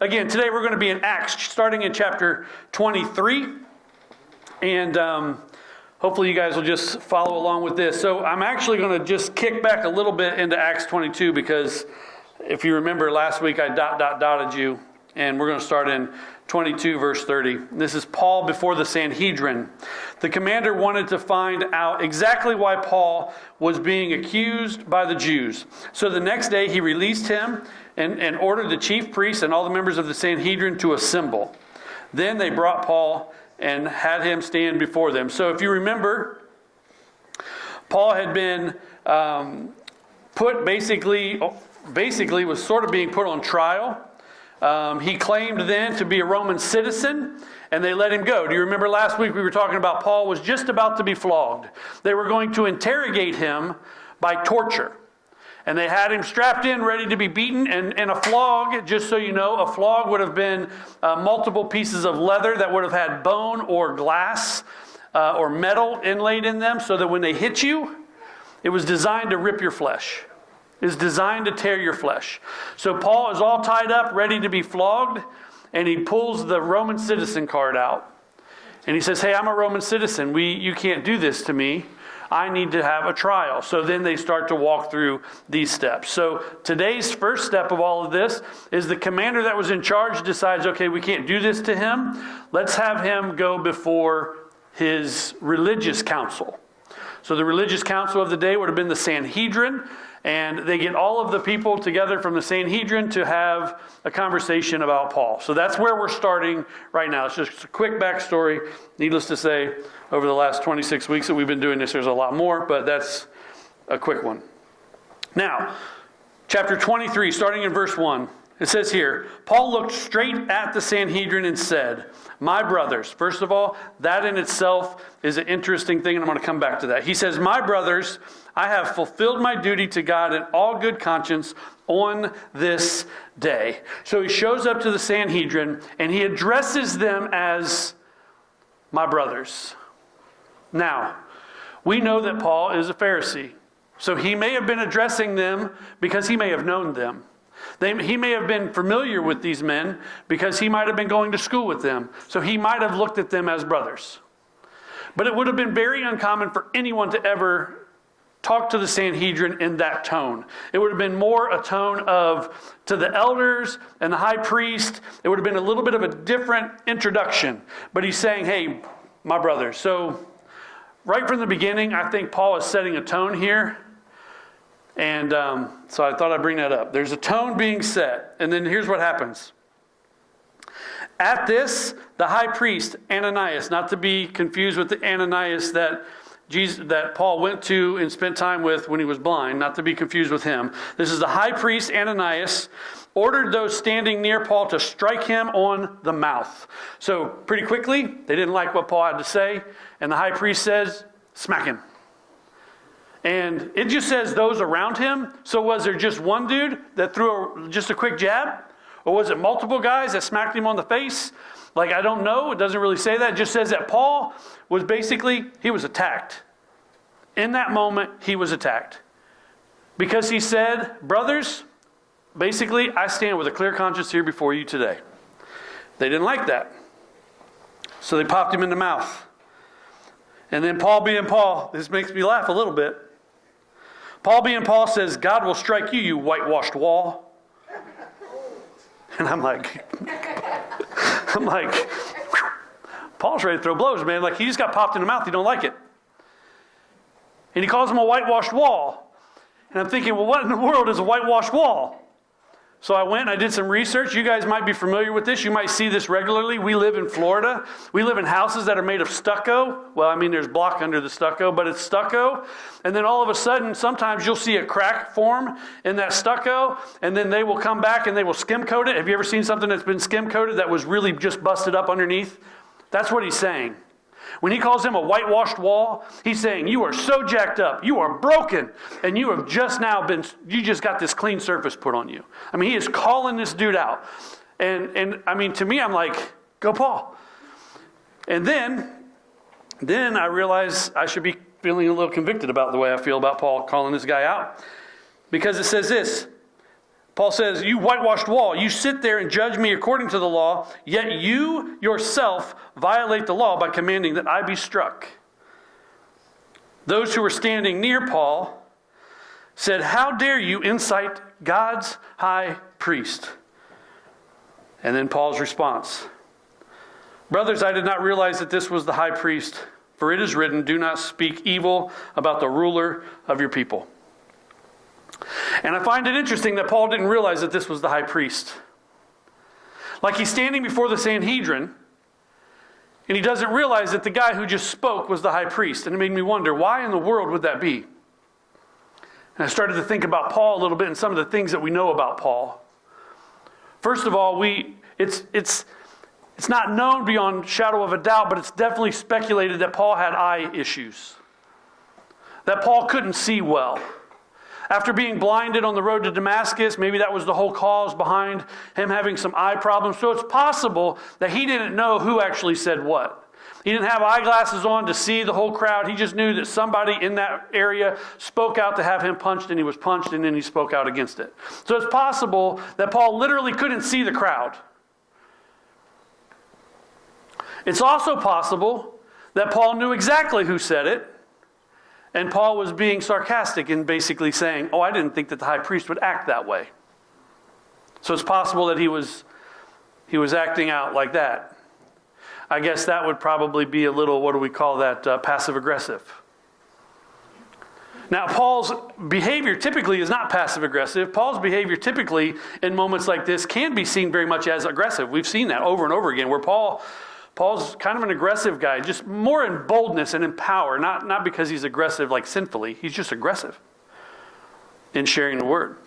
again, today we're going to be in Acts, starting in chapter 23. And hopefully you guys will just follow along with this. So I'm actually going to just kick back a little bit into Acts 22 because if you remember last week I dotted you. And we're going to start in 22 verse 30. This is Paul before the Sanhedrin. The commander wanted to find out exactly why Paul was being accused by the Jews. So the next day he released him and ordered the chief priests and all the members of the Sanhedrin to assemble. Then they brought Paul and had him stand before them. So if you remember, Paul had been put basically was sort of being put on trial. He claimed then to be a Roman citizen, and they let him go. Do you remember last week we were talking about Paul was just about to be flogged? They were going to interrogate him by torture. And they had him strapped in, ready to be beaten. And a flog, just so you know, a flog would have been multiple pieces of leather that would have had bone or glass or metal inlaid in them, so that when they hit you, it was designed to rip your flesh. Is designed to tear your flesh. So Paul is all tied up, ready to be flogged, and he pulls the Roman citizen card out. And he says, hey, I'm a Roman citizen. You can't do this to me. I need to have a trial. So then they start to walk through these steps. So today's first step of all of this is the commander that was in charge decides, okay, we can't do this to him. Let's have him go before his religious council. So the religious council of the day would have been the Sanhedrin. And they get all of the people together from the Sanhedrin to have a conversation about Paul. So that's where we're starting right now. It's just a quick backstory. Needless to say, over the last 26 weeks that we've been doing this, there's a lot more, but that's a quick one. Now, chapter 23, starting in verse 1, it says here, Paul looked straight at the Sanhedrin and said, my brothers. First of all, that in itself is an interesting thing, and I'm going to come back to that. He says, my brothers, I have fulfilled my duty to God in all good conscience on this day. So he shows up to the Sanhedrin, and he addresses them as my brothers. Now, we know that Paul is a Pharisee. So he may have been addressing them because he may have known them. He may have been familiar with these men because he might have been going to school with them. So he might have looked at them as brothers. But it would have been very uncommon for anyone to ever talk to the Sanhedrin in that tone. It would have been more a tone of, to the elders and the high priest, it would have been a little bit of a different introduction. But he's saying, hey, my brothers. So right from the beginning, I think Paul is setting a tone here. And so I thought I'd bring that up. There's a tone being set. And then here's what happens. At this, the high priest, Ananias, not to be confused with the Ananias that Paul went to and spent time with when he was blind, not to be confused with him. This is the high priest, Ananias, ordered those standing near Paul to strike him on the mouth. So pretty quickly, they didn't like what Paul had to say. And the high priest says, smack him. And it just says those around him. So was there just one dude that threw just a quick jab? Or was it multiple guys that smacked him on the face? Like, I don't know. It doesn't really say that. It just says that Paul was he was attacked. In that moment, he was attacked. Because he said, brothers, basically, I stand with a clear conscience here before you today. They didn't like that. So they popped him in the mouth. And then Paul being Paul, this makes me laugh a little bit. Paul being Paul says, God will strike you, you whitewashed wall. And I'm like, Paul's ready to throw blows, man. Like, he just got popped in the mouth. He don't like it. And he calls him a whitewashed wall. And I'm thinking, well, what in the world is a whitewashed wall? So I went and I did some research. You guys might be familiar with this. You might see this regularly. We live in Florida. We live in houses that are made of stucco. Well, I mean, there's block under the stucco, but it's stucco. And then all of a sudden, sometimes you'll see a crack form in that stucco, and then they will come back and they will skim coat it. Have you ever seen something that's been skim coated that was really just busted up underneath? That's what he's saying. When he calls him a whitewashed wall, he's saying, you are so jacked up, you are broken, and you just got this clean surface put on you. I mean, he is calling this dude out. And I mean, to me, I'm like, go Paul. And then I realize I should be feeling a little convicted about the way I feel about Paul calling this guy out. Because it says this, Paul says, you whitewashed wall, you sit there and judge me according to the law, yet you yourself violate the law by commanding that I be struck. Those who were standing near Paul said, how dare you incite God's high priest? And then Paul's response, brothers, I did not realize that this was the high priest, for it is written, do not speak evil about the ruler of your people. And I find it interesting that Paul didn't realize that this was the high priest. Like he's standing before the Sanhedrin, and he doesn't realize that the guy who just spoke was the high priest. And it made me wonder, why in the world would that be? And I started to think about Paul a little bit and some of the things that we know about Paul. First of all, it's not known beyond shadow of a doubt, but it's definitely speculated that Paul had eye issues. That Paul couldn't see well. After being blinded on the road to Damascus, maybe that was the whole cause behind him having some eye problems. So it's possible that he didn't know who actually said what. He didn't have eyeglasses on to see the whole crowd. He just knew that somebody in that area spoke out to have him punched, and he was punched, and then he spoke out against it. So it's possible that Paul literally couldn't see the crowd. It's also possible that Paul knew exactly who said it, and Paul was being sarcastic and basically saying, I didn't think that the high priest would act that way. So it's possible that he was acting out like that. I guess that would probably be a little, what do we call that, passive-aggressive. Now, Paul's behavior typically is not passive-aggressive. Paul's behavior typically in moments like this can be seen very much as aggressive. We've seen that over and over again, where Paul's kind of an aggressive guy, just more in boldness and in power, not because he's aggressive like sinfully. He's just aggressive in sharing the word.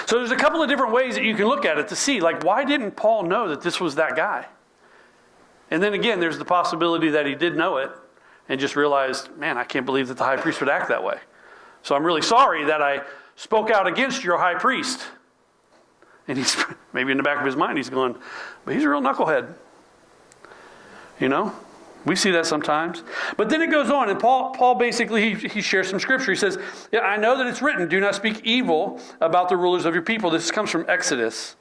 So there's a couple of different ways that you can look at it to see, like, why didn't Paul know that this was that guy? And then again, there's the possibility that he did know it and just realized, man, I can't believe that the high priest would act that way. So I'm really sorry that I spoke out against your high priest. And he's maybe in the back of his mind, he's going, but he's a real knucklehead. You know, we see that sometimes. But then it goes on, and Paul basically, he shares some scripture. He says, I know that it's written, do not speak evil about the rulers of your people. This comes from Exodus.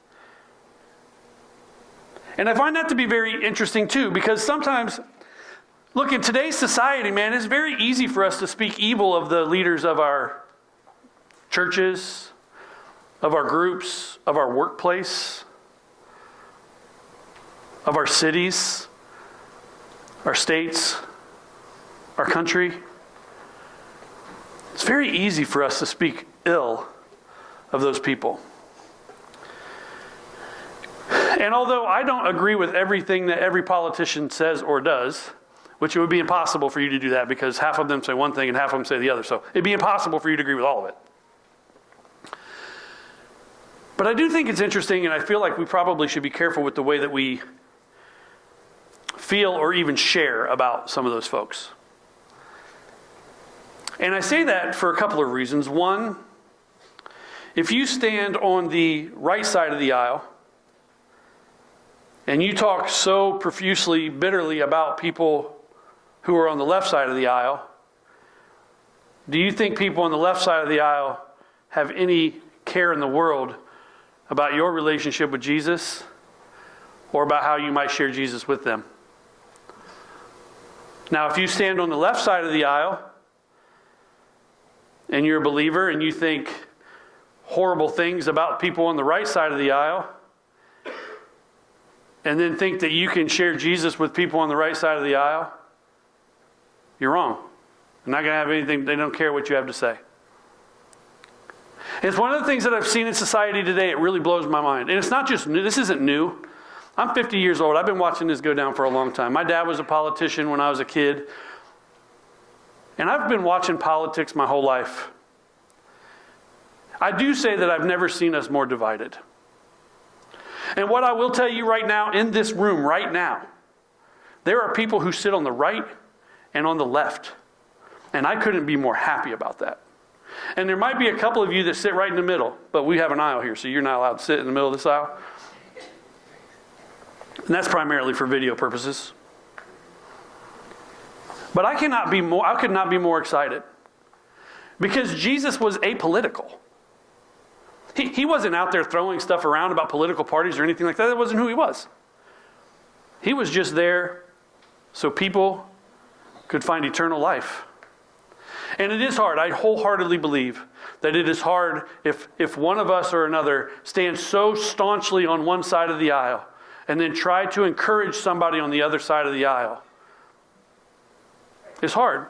And I find that to be very interesting too, because sometimes, look, in today's society, man, it's very easy for us to speak evil of the leaders of our churches, of our groups, of our workplace, of our cities, our states, our country. It's very easy for us to speak ill of those people. And although I don't agree with everything that every politician says or does, which it would be impossible for you to do that because half of them say one thing and half of them say the other. So it'd be impossible for you to agree with all of it. But I do think it's interesting, and I feel like we probably should be careful with the way that we feel or even share about some of those folks. And I say that for a couple of reasons. One, if you stand on the right side of the aisle and you talk so profusely, bitterly about people who are on the left side of the aisle, do you think people on the left side of the aisle have any care in the world about your relationship with Jesus or about how you might share Jesus with them? Now, if you stand on the left side of the aisle and you're a believer and you think horrible things about people on the right side of the aisle, and then think that you can share Jesus with people on the right side of the aisle, you're wrong. They're not going to have anything, they don't care what you have to say. It's one of the things that I've seen in society today. It really blows my mind. And it's not just new. This isn't new. I'm 50 years old. I've been watching this go down for a long time. My dad was a politician when I was a kid. And I've been watching politics my whole life. I do say that I've never seen us more divided. And what I will tell you right now, in this room right now, there are people who sit on the right and on the left. And I couldn't be more happy about that. And there might be a couple of you that sit right in the middle, but we have an aisle here, so you're not allowed to sit in the middle of this aisle. And that's primarily for video purposes. But I could not be more excited. Because Jesus was apolitical. He wasn't out there throwing stuff around about political parties or anything like that. That wasn't who he was. He was just there so people could find eternal life. And it is hard. I wholeheartedly believe that it is hard if one of us or another stands so staunchly on one side of the aisle and then try to encourage somebody on the other side of the aisle. It's hard.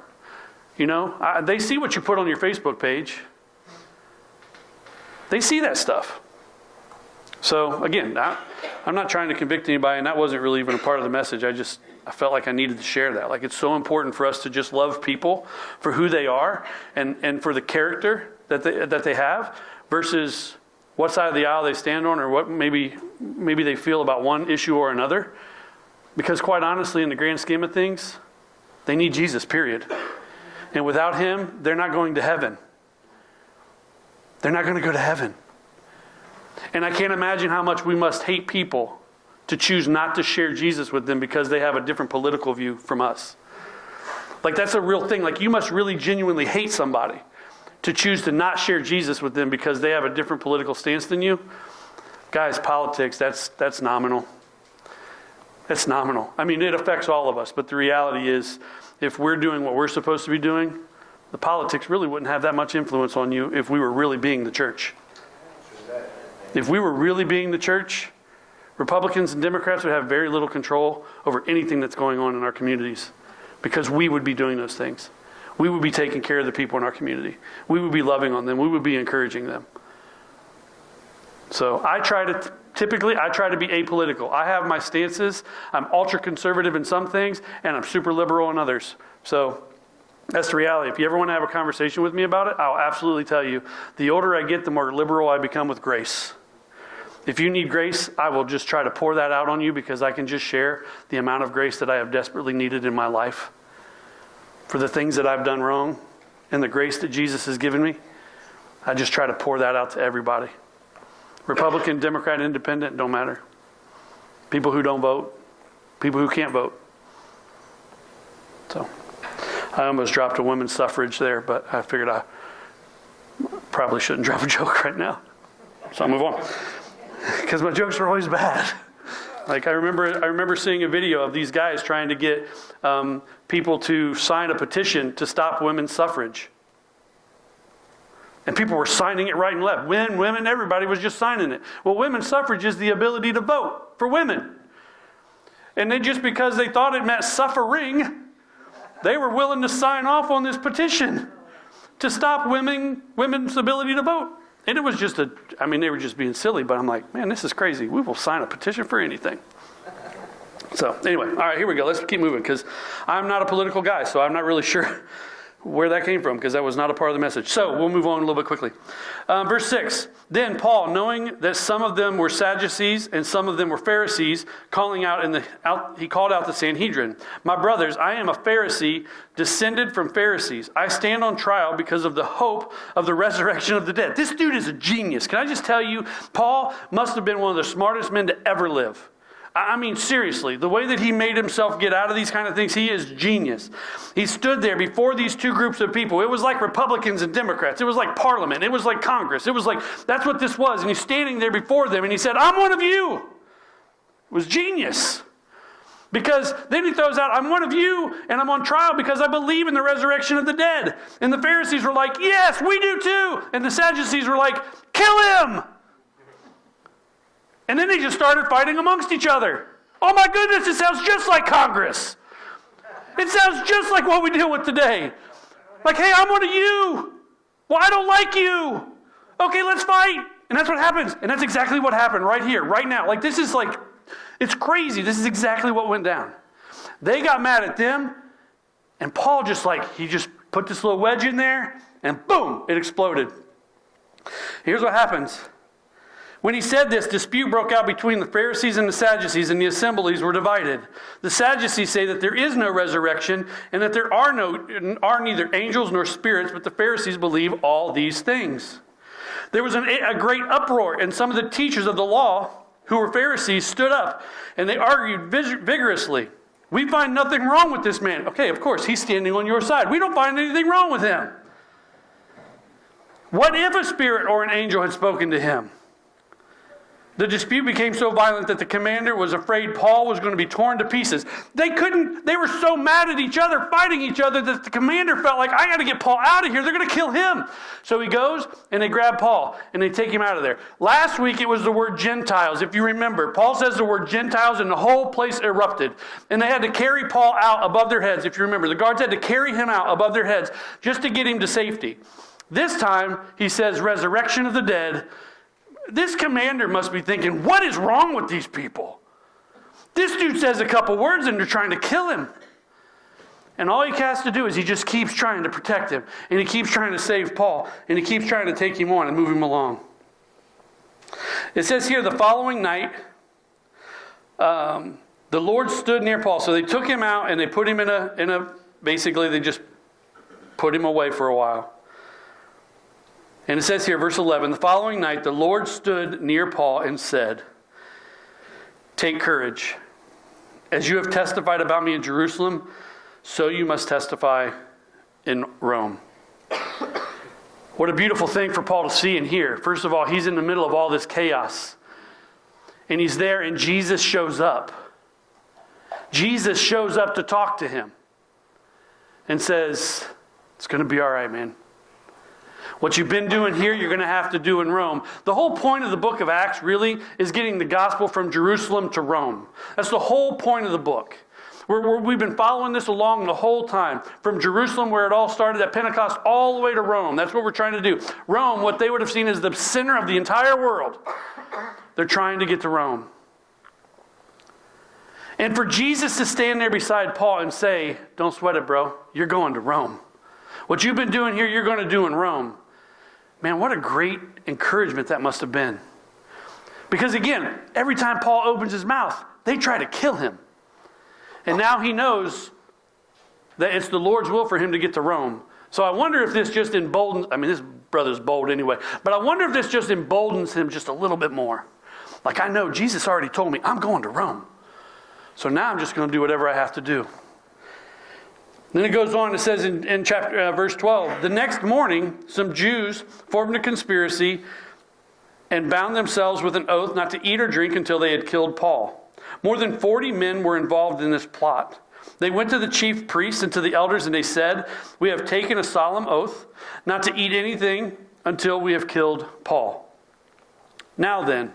They see what you put on your Facebook page. They see that stuff. So again, I'm not trying to convict anybody, and that wasn't really even a part of the message. I felt like I needed to share that. Like, it's so important for us to just love people for who they are and for the character that they have versus what side of the aisle they stand on or what maybe they feel about one issue or another. Because quite honestly, in the grand scheme of things, they need Jesus, period. And without him, they're not going to heaven. They're not going to go to heaven. And I can't imagine how much we must hate people to choose not to share Jesus with them because they have a different political view from us. Like, that's a real thing. Like, you must really genuinely hate somebody to choose to not share Jesus with them because they have a different political stance than you. Guys, politics, that's nominal. That's nominal. I mean, it affects all of us, but the reality is, if we're doing what we're supposed to be doing, the politics really wouldn't have that much influence on you if we were really being the church. If we were really being the church, Republicans and Democrats would have very little control over anything that's going on in our communities because we would be doing those things. We would be taking care of the people in our community. We would be loving on them. We would be encouraging them. So I try to be apolitical. I have my stances. I'm ultra conservative in some things, and I'm super liberal in others. So that's the reality. If you ever want to have a conversation with me about it, I'll absolutely tell you. The older I get, the more liberal I become with grace. If you need grace, I will just try to pour that out on you because I can just share the amount of grace that I have desperately needed in my life for the things that I've done wrong and the grace that Jesus has given me. I just try to pour that out to everybody. Republican, Democrat, Independent, don't matter. People who don't vote, people who can't vote. So I almost dropped a women's suffrage there, but I figured I probably shouldn't drop a joke right now. So I'll move on. Because my jokes are always bad. Like, I remember seeing a video of these guys trying to get people to sign a petition to stop women's suffrage. And people were signing it right and left. Women, everybody was just signing it. Well, women's suffrage is the ability to vote for women. And then just because they thought it meant suffering, they were willing to sign off on this petition to stop women's ability to vote. And it was just they were just being silly, but I'm like, man, this is crazy. We will sign a petition for anything. So anyway, all right, here we go. Let's keep moving because I'm not a political guy, so I'm not really sure where that came from because that was not a part of the message. So we'll move on a little bit quickly. Verse 6, then Paul, knowing that some of them were Sadducees and some of them were Pharisees, he called out the Sanhedrin. My brothers, I am a Pharisee, descended from Pharisees. I stand on trial because of the hope of the resurrection of the dead. This dude is a genius. Can I just tell you, Paul must have been one of the smartest men to ever live. I mean, seriously, the way that he made himself get out of these kind of things, he is genius. He stood there before these two groups of people. It was like Republicans and Democrats. It was like Parliament. It was like Congress. It was like, that's what this was. And he's standing there before them and he said, I'm one of you. It was genius. Because then he throws out, I'm one of you and I'm on trial because I believe in the resurrection of the dead. And the Pharisees were like, yes, we do too. And the Sadducees were like, kill him. And then they just started fighting amongst each other. Oh my goodness, it sounds just like Congress. It sounds just like what we deal with today. Like, hey, I'm one of you. Well, I don't like you. Okay, let's fight. And that's what happens. And that's exactly what happened right here, right now. Like, this is like, it's crazy. This is exactly what went down. They got mad at them. And Paul he just put this little wedge in there. And boom, it exploded. Here's what happens. When he said this, dispute broke out between the Pharisees and the Sadducees, and the assemblies were divided. The Sadducees say that there is no resurrection, and that there are neither angels nor spirits, but the Pharisees believe all these things. There was a great uproar, and some of the teachers of the law, who were Pharisees, stood up, and they argued vigorously. We find nothing wrong with this man. Okay, of course, he's standing on your side. We don't find anything wrong with him. What if a spirit or an angel had spoken to him? The dispute became so violent that the commander was afraid Paul was going to be torn to pieces. They were so mad at each other, fighting each other, that the commander felt like, I got to get Paul out of here. They're going to kill him. So he goes and they grab Paul and they take him out of there. Last week it was the word Gentiles. If you remember, Paul says the word Gentiles and the whole place erupted. And they had to carry Paul out above their heads. If you remember, the guards had to carry him out above their heads just to get him to safety. This time he says resurrection of the dead. This commander must be thinking, what is wrong with these people? This dude says a couple words and they're trying to kill him. And all he has to do is he just keeps trying to protect him. And he keeps trying to save Paul. And he keeps trying to take him on and move him along. It says here, the following night, the Lord stood near Paul. So they took him out and they put him basically they just put him away for a while. And it says here, verse 11, the following night, the Lord stood near Paul and said, take courage. As you have testified about me in Jerusalem, so you must testify in Rome. What a beautiful thing for Paul to see and hear. First of all, he's in the middle of all this chaos. And he's there and Jesus shows up. Jesus shows up to talk to him and says, it's going to be all right, man. What you've been doing here, you're going to have to do in Rome. The whole point of the book of Acts really is getting the gospel from Jerusalem to Rome. That's the whole point of the book. We've been following this along the whole time. From Jerusalem, where it all started at Pentecost, all the way to Rome. That's what we're trying to do. Rome, what they would have seen as the center of the entire world. They're trying to get to Rome. And for Jesus to stand there beside Paul and say, don't sweat it, bro. You're going to Rome. What you've been doing here, you're going to do in Rome. Man, what a great encouragement that must have been. Because again, every time Paul opens his mouth, they try to kill him. And now he knows that it's the Lord's will for him to get to Rome. So I wonder if this just emboldens, this brother's bold anyway, but I wonder if this just emboldens him just a little bit more. Like, I know Jesus already told me I'm going to Rome. So now I'm just going to do whatever I have to do. Then it goes on, it says in chapter verse 12, the next morning, some Jews formed a conspiracy and bound themselves with an oath not to eat or drink until they had killed Paul. More than 40 men were involved in this plot. They went to the chief priests and to the elders and they said, we have taken a solemn oath not to eat anything until we have killed Paul. Now then,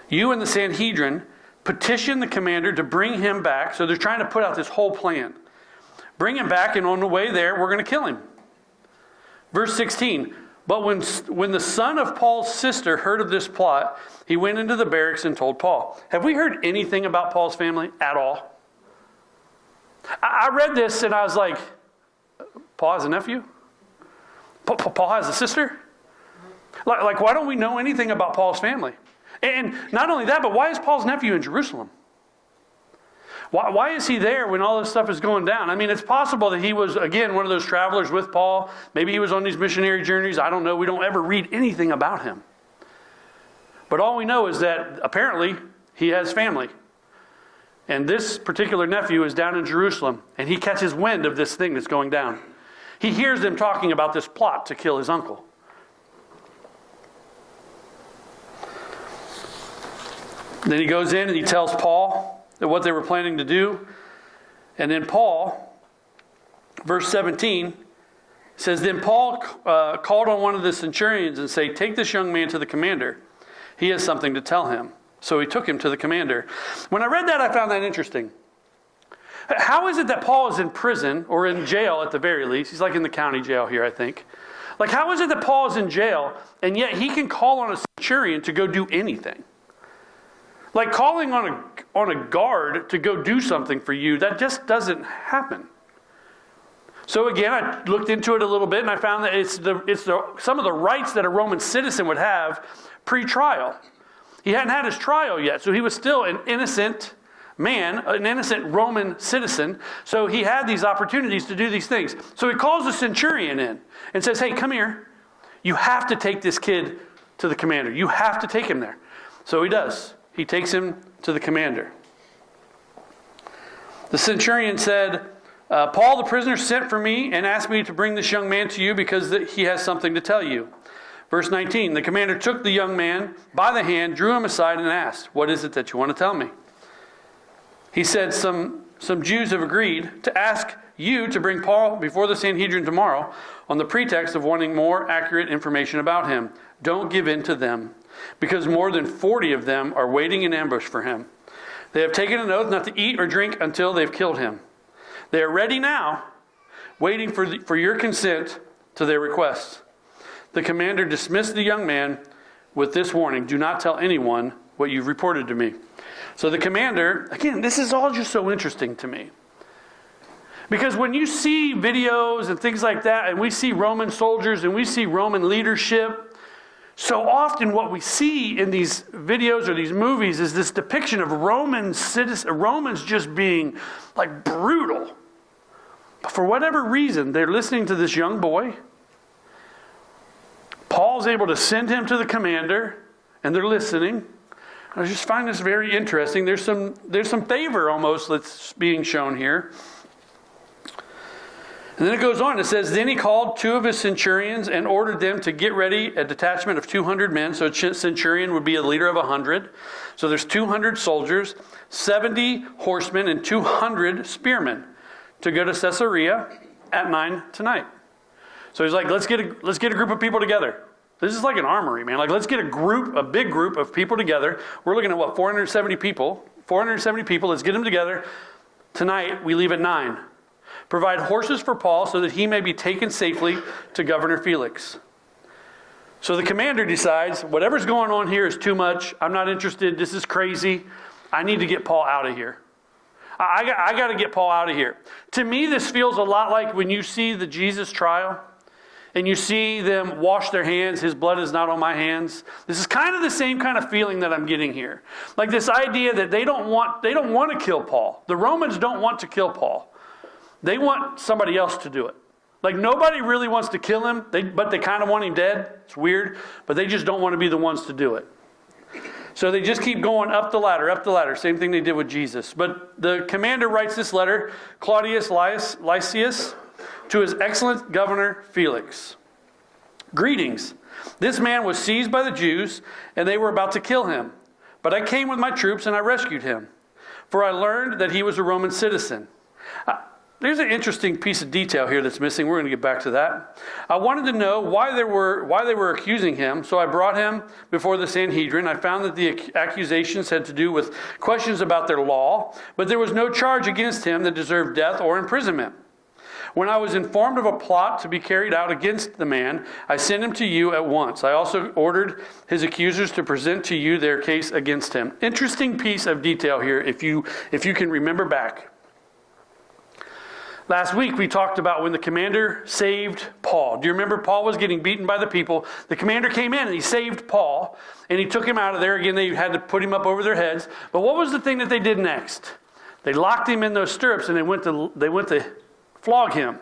you and the Sanhedrin petition the commander to bring him back. So they're trying to put out this whole plan. Bring him back, and on the way there, we're going to kill him. Verse 16, but when the son of Paul's sister heard of this plot, he went into the barracks and told Paul. Have we heard anything about Paul's family at all? I read this, and I was like, Paul has a nephew? Paul has a sister? Like, why don't we know anything about Paul's family? And not only that, but why is Paul's nephew in Jerusalem? Why is he there when all this stuff is going down? It's possible that he was, again, one of those travelers with Paul. Maybe he was on these missionary journeys. I don't know. We don't ever read anything about him. But all we know is that apparently he has family. And this particular nephew is down in Jerusalem, and he catches wind of this thing that's going down. He hears them talking about this plot to kill his uncle. Then he goes in and he tells Paul what they were planning to do. And then Paul, verse 17, says, then Paul called on one of the centurions and said, take this young man to the commander. He has something to tell him. So he took him to the commander. When I read that, I found that interesting. How is it that Paul is in prison, or in jail at the very least? He's like in the county jail here, I think. Like, how is it that Paul is in jail, and yet he can call on a centurion to go do anything? Like calling on a guard to go do something for you, that just doesn't happen. So again, I looked into it a little bit and I found that it's some of the rights that a Roman citizen would have pre-trial. He hadn't had his trial yet, so he was still an innocent man, an innocent Roman citizen. So he had these opportunities to do these things. So he calls the centurion in and says, hey, come here. You have to take this kid to the commander. You have to take him there. So he does. He takes him to the commander. The centurion said, Paul, the prisoner, sent for me and asked me to bring this young man to you because he has something to tell you. Verse 19, the commander took the young man by the hand, drew him aside, and asked, what is it that you want to tell me? He said, some Jews have agreed to ask you to bring Paul before the Sanhedrin tomorrow on the pretext of wanting more accurate information about him. Don't give in to them, because more than 40 of them are waiting in ambush for him. They have taken an oath not to eat or drink until they've killed him. They are ready now, waiting for your consent to their requests. The commander dismissed the young man with this warning, do not tell anyone what you've reported to me. So the commander, again, this is all just so interesting to me. Because when you see videos and things like that, and we see Roman soldiers and we see Roman leadership, so often what we see in these videos or these movies is this depiction of Romans just being like brutal. But for whatever reason, they're listening to this young boy. Paul's able to send him to the commander, and they're listening. I just find this very interesting. There's some favor almost that's being shown here. And then it goes on. It says, then he called 2 of his centurions and ordered them to get ready a detachment of 200 men. So a centurion would be a leader of 100. So there's 200 soldiers, 70 horsemen, and 200 spearmen to go to Caesarea at 9 tonight. So he's like, let's get a group of people together. This is like an armory, man. Like, let's get a big group of people together. We're looking at 470 people. 470 people. Let's get them together. Tonight, we leave at 9. Provide horses for Paul so that he may be taken safely to Governor Felix. So the commander decides, whatever's going on here is too much. I'm not interested. This is crazy. I need to get Paul out of here. I got to get Paul out of here. To me, this feels a lot like when you see the Jesus trial and you see them wash their hands. His blood is not on my hands. This is kind of the same kind of feeling that I'm getting here. Like this idea that they don't want to kill Paul. The Romans don't want to kill Paul. They want somebody else to do it. Like nobody really wants to kill him, but they kind of want him dead. It's weird, but they just don't want to be the ones to do it. So they just keep going up the ladder. Same thing they did with Jesus. But the commander writes this letter, Claudius Lysias, to his excellent governor Felix. Greetings. This man was seized by the Jews, and they were about to kill him. But I came with my troops, and I rescued him. For I learned that he was a Roman citizen. There's an interesting piece of detail here that's missing. We're going to get back to that. I wanted to know why they were accusing him, so I brought him before the Sanhedrin. I found that the accusations had to do with questions about their law, but there was no charge against him that deserved death or imprisonment. When I was informed of a plot to be carried out against the man, I sent him to you at once. I also ordered his accusers to present to you their case against him. Interesting piece of detail here, if you can remember back. Last week, we talked about when the commander saved Paul. Do you remember Paul was getting beaten by the people? The commander came in and he saved Paul, and he took him out of there. Again, they had to put him up over their heads. But what was the thing that they did next? They locked him in those stirrups, and they went to flog him.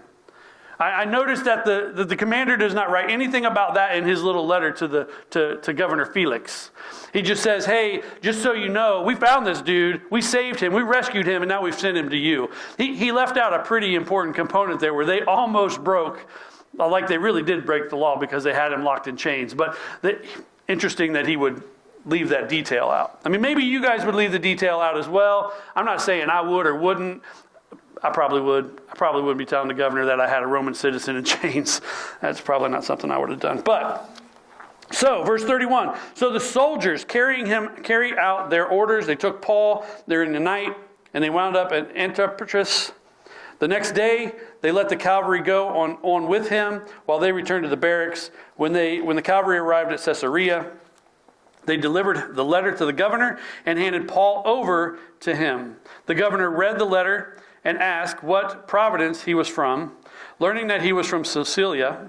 I noticed that the commander does not write anything about that in his little letter to Governor Felix. He just says, hey, just so you know, we found this dude, we saved him, we rescued him, and now we've sent him to you. He left out a pretty important component there where they almost broke, like they really did break the law because they had him locked in chains. But interesting that he would leave that detail out. I mean, maybe you guys would leave the detail out as well. I'm not saying I would or wouldn't. I probably would. I probably wouldn't be telling the governor that I had a Roman citizen in chains. That's probably not something I would have done. So, verse 31. So the soldiers carry out their orders. They took Paul during the night, and they wound up at Antipatris. The next day, they let the cavalry go on with him while they returned to the barracks. When the cavalry arrived at Caesarea, they delivered the letter to the governor and handed Paul over to him. The governor read the letter and asked what province he was from. Learning that he was from Cilicia,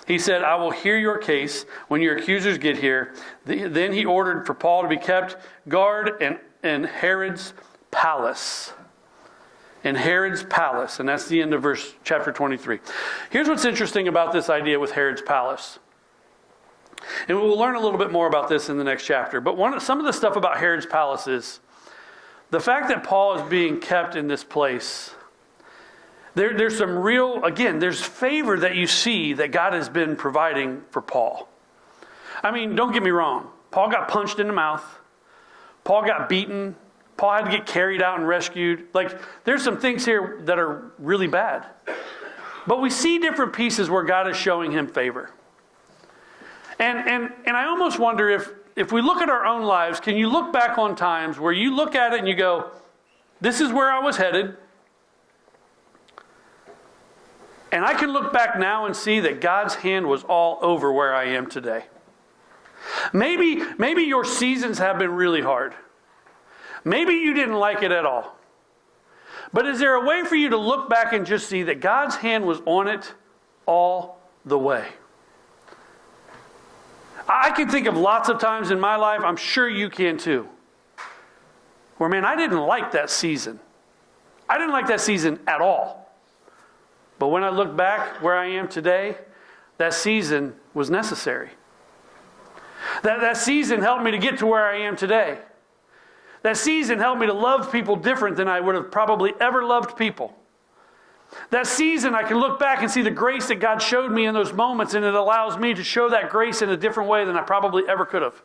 he said, I will hear your case when your accusers get here. Then he ordered for Paul to be kept guard in Herod's palace. In Herod's palace. And that's the end of chapter 23. Here's what's interesting about this idea with Herod's palace. And we'll learn a little bit more about this in the next chapter. But some of the stuff about Herod's palace is the fact that Paul is being kept in this place, there's some real, again, there's favor that you see that God has been providing for Paul. I mean, don't get me wrong. Paul got punched in the mouth. Paul got beaten. Paul had to get carried out and rescued. Like, there's some things here that are really bad. But we see different pieces where God is showing him favor. And I almost wonder if we look at our own lives, can you look back on times where you look at it and you go, this is where I was headed. And I can look back now and see that God's hand was all over where I am today. Maybe your seasons have been really hard. Maybe you didn't like it at all. But is there a way for you to look back and just see that God's hand was on it all the way? I can think of lots of times in my life, I'm sure you can too, where, man, I didn't like that season. I didn't like that season at all. But when I look back where I am today, that season was necessary. That season helped me to get to where I am today. That season helped me to love people different than I would have probably ever loved people. That season, I can look back and see the grace that God showed me in those moments, and it allows me to show that grace in a different way than I probably ever could have.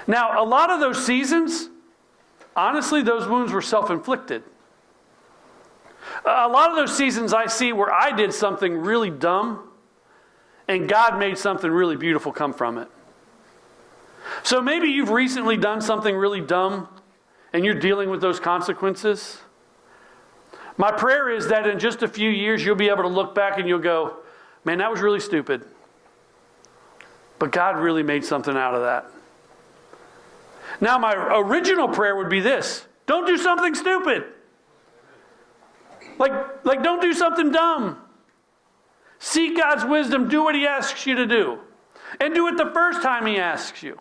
Now, a lot of those seasons, honestly, those wounds were self-inflicted. A lot of those seasons I see where I did something really dumb, and God made something really beautiful come from it. So maybe you've recently done something really dumb, and you're dealing with those consequences. My prayer is that in just a few years, you'll be able to look back and you'll go, man, that was really stupid. But God really made something out of that. Now, my original prayer would be this: don't do something stupid. Like don't do something dumb. Seek God's wisdom. Do what he asks you to do. And do it the first time he asks you.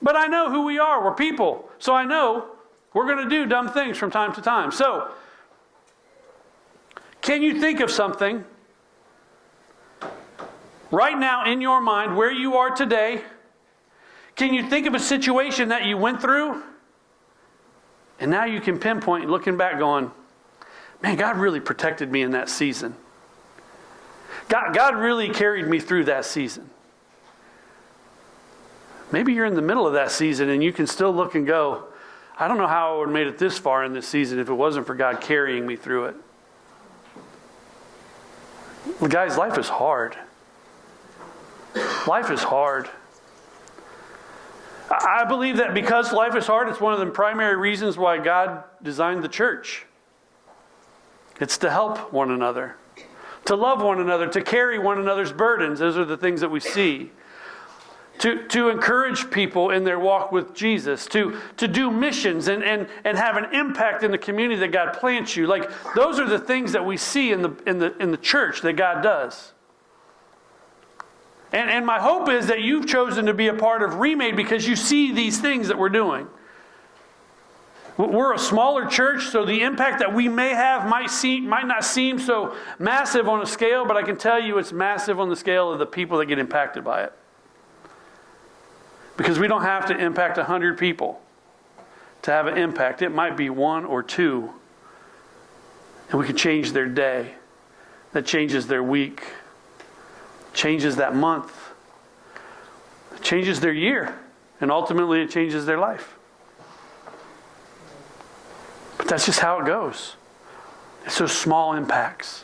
But I know who we are. We're people. So I know we're going to do dumb things from time to time. So, can you think of something right now in your mind where you are today? Can you think of a situation that you went through? And now you can pinpoint, looking back, going, man, God really protected me in that season. God really carried me through that season. Maybe you're in the middle of that season and you can still look and go, I don't know how I would have made it this far in this season if it wasn't for God carrying me through it. Well, guys, life is hard. Life is hard. I believe that because life is hard, it's one of the primary reasons why God designed the church. It's to help one another, to love one another, to carry one another's burdens. Those are the things that we see. To encourage people in their walk with Jesus, to do missions and have an impact in the community that God plants you. Like, those are the things that we see in the church that God does. And my hope is that you've chosen to be a part of Remade because you see these things that we're doing. We're a smaller church, so the impact that we may have might not seem so massive on a scale, but I can tell you it's massive on the scale of the people that get impacted by it. Because we don't have to impact 100 people to have an impact. It might be 1 or 2. And we can change their day. That changes their week. Changes that month. It changes their year. And ultimately it changes their life. But that's just how it goes. It's those small impacts.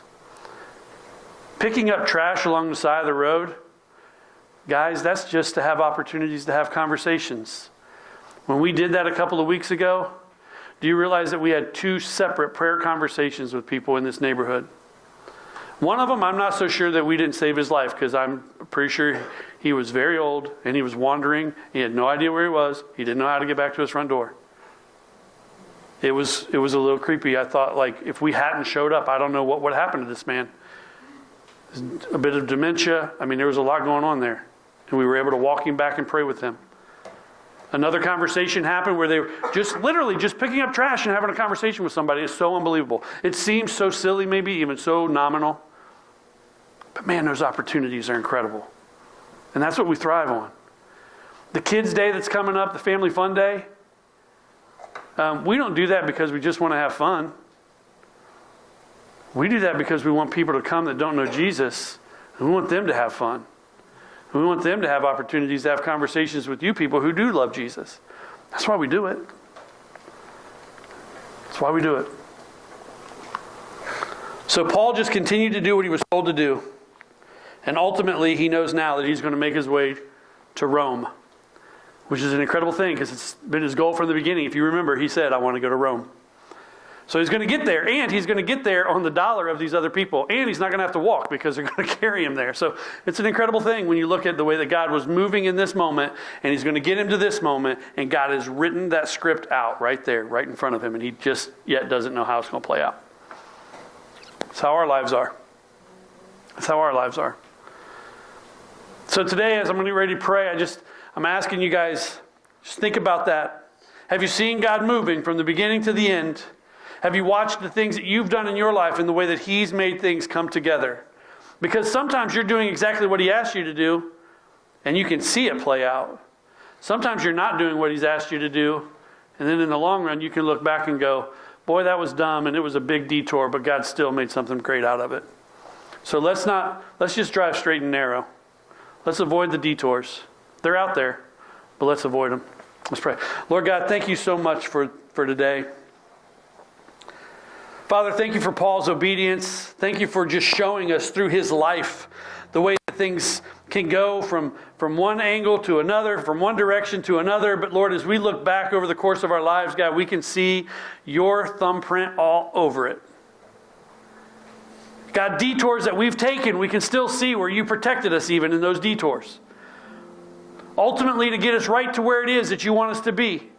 Picking up trash along the side of the road, guys, that's just to have opportunities to have conversations. When we did that a couple of weeks ago, do you realize that we had 2 separate prayer conversations with people in this neighborhood? One of them, I'm not so sure that we didn't save his life, because I'm pretty sure he was very old and he was wandering. He had no idea where he was. He didn't know how to get back to his front door. It was a little creepy. I thought, like, if we hadn't showed up, I don't know what would happen to this man. A bit of dementia. I mean, there was a lot going on there. And we were able to walk him back and pray with him. Another conversation happened where they were literally just picking up trash and having a conversation with somebody. It's so unbelievable. It seems so silly, maybe even so nominal. But man, those opportunities are incredible. And that's what we thrive on. The kids' day that's coming up, the family fun day, we don't do that because we just want to have fun. We do that because we want people to come that don't know Jesus, and we want them to have fun. We want them to have opportunities to have conversations with you people who do love Jesus. That's why we do it. That's why we do it. So Paul just continued to do what he was told to do. And ultimately, he knows now that he's going to make his way to Rome, which is an incredible thing because it's been his goal from the beginning. If you remember, he said, I want to go to Rome. So he's going to get there, and he's going to get there on the dollar of these other people, and he's not going to have to walk because they're going to carry him there. So it's an incredible thing when you look at the way that God was moving in this moment, and he's going to get him to this moment, and God has written that script out right there, right in front of him, and he just yet doesn't know how it's going to play out. That's how our lives are. That's how our lives are. So today, as I'm getting ready to pray, I'm asking you guys, just think about that. Have you seen God moving from the beginning to the end? Have you watched the things that you've done in your life and the way that he's made things come together? Because sometimes you're doing exactly what he asked you to do, and you can see it play out. Sometimes you're not doing what he's asked you to do, and then in the long run, you can look back and go, boy, that was dumb, and it was a big detour, but God still made something great out of it. So let's just drive straight and narrow. Let's avoid the detours. They're out there, but let's avoid them. Let's pray. Lord God, thank you so much for today. Father, thank you for Paul's obedience. Thank you for just showing us through his life the way that things can go from one angle to another, from one direction to another. But Lord, as we look back over the course of our lives, God, we can see your thumbprint all over it. God, detours that we've taken, we can still see where you protected us even in those detours. Ultimately, to get us right to where it is that you want us to be.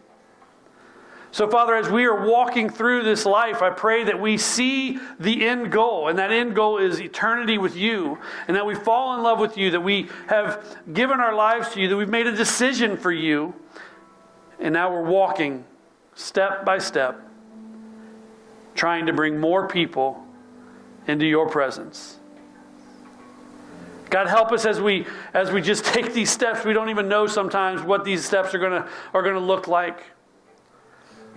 So, Father, as we are walking through this life, I pray that we see the end goal, and that end goal is eternity with you, and that we fall in love with you, that we have given our lives to you, that we've made a decision for you, and now we're walking step by step, trying to bring more people into your presence. God, help us as we just take these steps. We don't even know sometimes what these steps are gonna look like.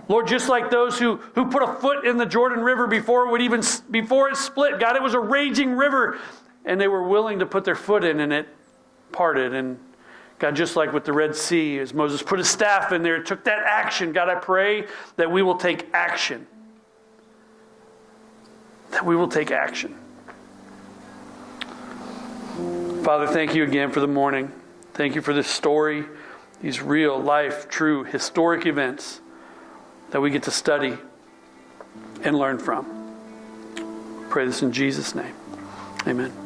Lord, just like those who put a foot in the Jordan River before it split, God, it was a raging river, and they were willing to put their foot in, and it parted. And God, just like with the Red Sea, as Moses put his staff in there, took that action. God, I pray that we will take action. That we will take action. Father, thank you again for the morning. Thank you for this story, these real life, true, historic events that we get to study and learn from. Pray this in Jesus' name. Amen.